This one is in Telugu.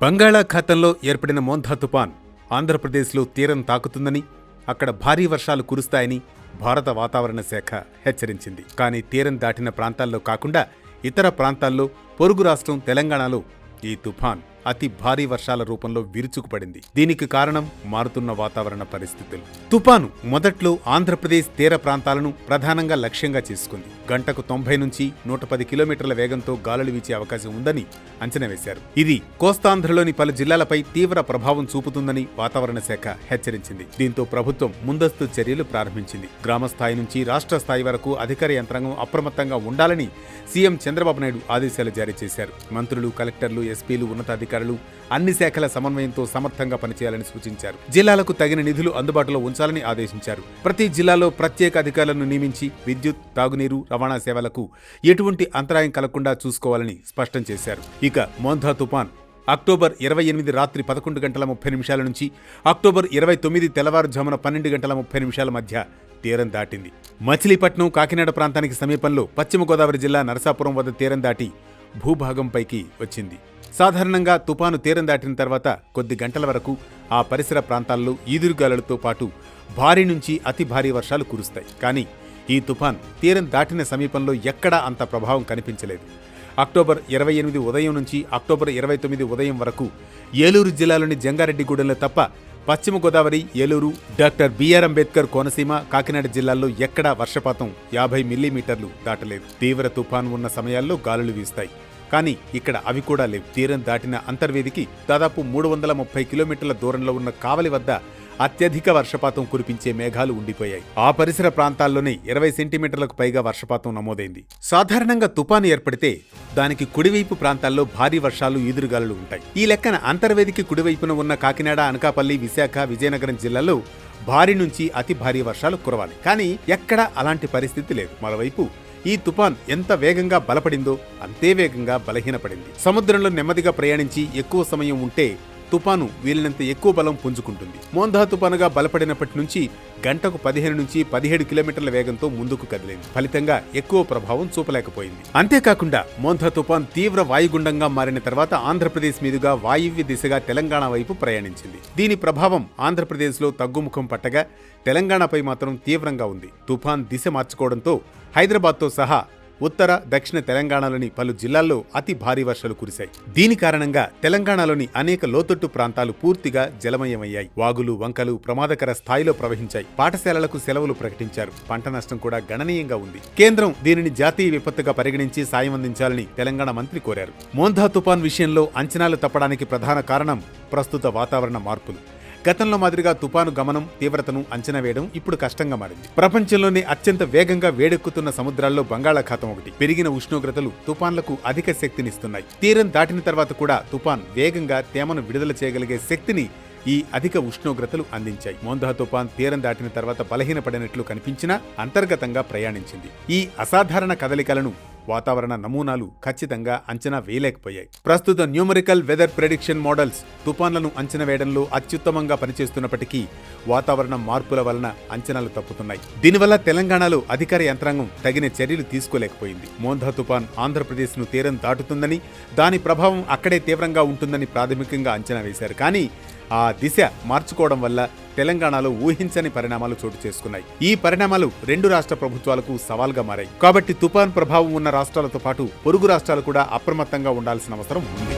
బంగాళాఖాతంలో ఏర్పడిన మోంథా తుపాన్ ఆంధ్రప్రదేశ్లో తీరం తాకుతుందని, అక్కడ భారీ వర్షాలు కురుస్తాయని భారత వాతావరణ శాఖ హెచ్చరించింది. కానీ తీరం దాటిన ప్రాంతాల్లో కాకుండా ఇతర ప్రాంతాల్లో పొరుగు రాష్ట్రం తెలంగాణలో ఈ తుఫాన్ అతి భారీ వర్షాల రూపంలో విరుచుకుపడింది. దీనికి కారణం మారుతున్న వాతావరణ పరిస్థితులు. తుపాను మొదట్లో ఆంధ్రప్రదేశ్ తీర ప్రాంతాలను ప్రధానంగా లక్ష్యంగా చేసుకుంది. గంటకు 90 నుంచి 110 కిలోమీటర్ల వేగంతో గాలులు వీచే అవకాశం ఉందని అంచనా వేశారు. ఇది కోస్తాంధ్రలోని పలు జిల్లాలపై తీవ్ర ప్రభావం చూపుతుందని వాతావరణ శాఖ హెచ్చరించింది. దీంతో ప్రభుత్వం ముందస్తు చర్యలు ప్రారంభించింది. గ్రామ స్థాయి నుంచి రాష్ట్ర స్థాయి వరకు అధికార యంత్రాంగం అప్రమత్తంగా ఉండాలని సీఎం చంద్రబాబు నాయుడు ఆదేశాలు జారీ చేశారు. మంత్రులు, కలెక్టర్లు, ఎస్పీలు, ఉన్నతాధికారులు అన్ని శాఖల సమన్వయంతో సమర్థంగా పనిచేయాలని సూచించారు. జిల్లాలకు తగిన నిధులు అందుబాటులో ఉంచాలని ఆదేశించారు. ప్రతి జిల్లాలో ప్రత్యేక అధికారులను నియమించి విద్యుత్, తాగునీరు, రవాణా సేవలకు ఎటువంటి అంతరాయం కలగకుండా చూసుకోవాలని స్పష్టం చేశారు. ఇక మోంథా తుపాన్ అక్టోబర్ 28 రాత్రి 11 గంటల 30 నిమిషాల నుంచి అక్టోబర్ 29 తెల్లవారుజామున 12 గంటల 30 నిమిషాల మధ్య తీరం దాటింది. మచిలీపట్నం, కాకినాడ ప్రాంతానికి సమీపంలో పశ్చిమ గోదావరి జిల్లా నరసాపురం వద్ద తీరం దాటి భూభాగంపైకి వచ్చింది. సాధారణంగా తుపాను తీరం దాటిన తర్వాత కొద్ది గంటల వరకు ఆ పరిసర ప్రాంతాల్లో ఈదురుగాలులతో పాటు భారీ నుంచి అతి భారీ వర్షాలు కురుస్తాయి. కానీ ఈ తుఫాన్ తీరం దాటిన సమీపంలో ఎక్కడా అంత ప్రభావం కనిపించలేదు. అక్టోబర్ 28 ఉదయం నుంచి అక్టోబర్ 29 ఉదయం వరకు ఏలూరు జిల్లాలోని జంగారెడ్డిగూడెంలో తప్ప పశ్చిమ గోదావరి, ఏలూరు, డాక్టర్ బిఆర్ అంబేద్కర్ కోనసీమ, కాకినాడ జిల్లాల్లో ఎక్కడా వర్షపాతం 50 మిల్లీమీటర్లు దాటలేదు. తీవ్ర తుఫాన్ ఉన్న సమయాల్లో గాలులు వీస్తాయి. కానీ ఇక్కడ అవి కూడా లేవు. తీరం దాటిన అంతర్వేదికి దాదాపు 330 కిలోమీటర్ల దూరంలో ఉన్న కావలి వద్ద అత్యధిక వర్షపాతం కురిపించే మేఘాలు ఉండిపోయాయి. ఆ పరిసర ప్రాంతాల్లోనే 20 సెంటీమీటర్లకు పైగా వర్షపాతం నమోదైంది. సాధారణంగా తుపాను ఏర్పడితే దానికి కుడివైపు ప్రాంతాల్లో భారీ వర్షాలు, ఈదురుగాలులు ఉంటాయి. ఈ లెక్కన అంతర్వేదికి కుడివైపున ఉన్న కాకినాడ, అనకాపల్లి, విశాఖ, విజయనగరం జిల్లాల్లో భారీ నుంచి అతి భారీ వర్షాలు కురవాలి. కానీ ఎక్కడా అలాంటి పరిస్థితి లేదు. మరోవైపు ఈ తుపాన్ ఎంత వేగంగా బలపడిందో అంతే వేగంగా బలహీనపడింది. సముద్రంలో నెమ్మదిగా ప్రయాణించి ఎక్కువ సమయం ఉంటే తుపాను వీలైనంత ఎక్కువ బలం పుంజుకుంటుంది. మోంథా తుపానుగా బలపడినప్పటి నుంచి గంటకు 15 నుంచి 17 కిలోమీటర్ల వేగంతో ముందుకు కదిలింది. ఫలితంగా ఎక్కువ ప్రభావం చూపలేకపోయింది. అంతేకాకుండా మోంథా తుపాన్ తీవ్ర వాయుగుండంగా మారిన తర్వాత ఆంధ్రప్రదేశ్ మీదుగా వాయువ్య దిశగా తెలంగాణ వైపు ప్రయాణించింది. దీని ప్రభావం ఆంధ్రప్రదేశ్లో తగ్గుముఖం పట్టగా తెలంగాణపై మాత్రం తీవ్రంగా ఉంది. తుఫాన్ దిశ మార్చుకోవడంతో హైదరాబాద్తో సహా ఉత్తర, దక్షిణ తెలంగాణలోని పలు జిల్లాల్లో అతి భారీ వర్షాలు కురిశాయి. దీని కారణంగా తెలంగాణలోని అనేక లోతట్టు ప్రాంతాలు పూర్తిగా జలమయమయ్యాయి. వాగులు, వంకలు ప్రమాదకర స్థాయిలో ప్రవహించాయి. పాఠశాలలకు సెలవులు ప్రకటించారు. పంట నష్టం కూడా గణనీయంగా ఉంది. కేంద్రం దీనిని జాతీయ విపత్తుగా పరిగణించి సాయం అందించాలని తెలంగాణ మంత్రి కోరారు. మోంథా తుపాన్ విషయంలో అంచనాలు తప్పడానికి ప్రధాన కారణం ప్రస్తుత వాతావరణ మార్పులు. గతంలో మాదిరిగా తుపాను గమనం, తీవ్రతను అంచనా వేయడం ఇప్పుడు కష్టంగా మారింది. ప్రపంచంలోనే అత్యంత వేగంగా వేడెక్కుతున్న సముద్రాల్లో బంగాళాఖాతం ఒకటి. పెరిగిన ఉష్ణోగ్రతలు తుపాన్లకు అధిక శక్తినిస్తున్నాయి. తీరం దాటిన తర్వాత కూడా తుపాన్ వేగంగా తేమను విడుదల చేయగలిగే శక్తిని ఈ అధిక ఉష్ణోగ్రతలు అందించాయి. మోంథా తుపాన్ తీరం దాటిన తర్వాత బలహీనపడినట్లు కనిపించినా అంతర్గతంగా ప్రయాణించింది. ఈ అసాధారణ కదలికలను వాతావరణ నమూనాలు ఖచ్చితంగా అంచనా వేయలేకపోయాయి. ప్రస్తుత న్యూమరికల్ వెదర్ ప్రెడిక్షన్ మోడల్స్ తుపాన్లను అంచనా వేయడంలో అత్యుత్తమంగా పనిచేస్తున్నప్పటికీ వాతావరణ మార్పుల వలన అంచనాలు తప్పుతున్నాయి. దీనివల్ల తెలంగాణలో అధికార యంత్రాంగం తగిన చర్యలు తీసుకోలేకపోయింది. మోంథా తుపాన్ ఆంధ్రప్రదేశ్ను తీరం దాటుతుందని, దాని ప్రభావం అక్కడే తీవ్రంగా ఉంటుందని ప్రాథమికంగా అంచనా వేశారు. కానీ ఆ దిశ మార్చుకోవడం వల్ల తెలంగాణలో ఊహించని పరిణామాలు చోటు చేసుకున్నాయి. ఈ పరిణామాలు రెండు రాష్ట్ర ప్రభుత్వాలకు సవాల్గా మారాయి. కాబట్టి తుపాన్ ప్రభావం ఉన్న రాష్ట్రాలతో పాటు పొరుగు రాష్ట్రాలు కూడా అప్రమత్తంగా ఉండాల్సిన అవసరం ఉంది.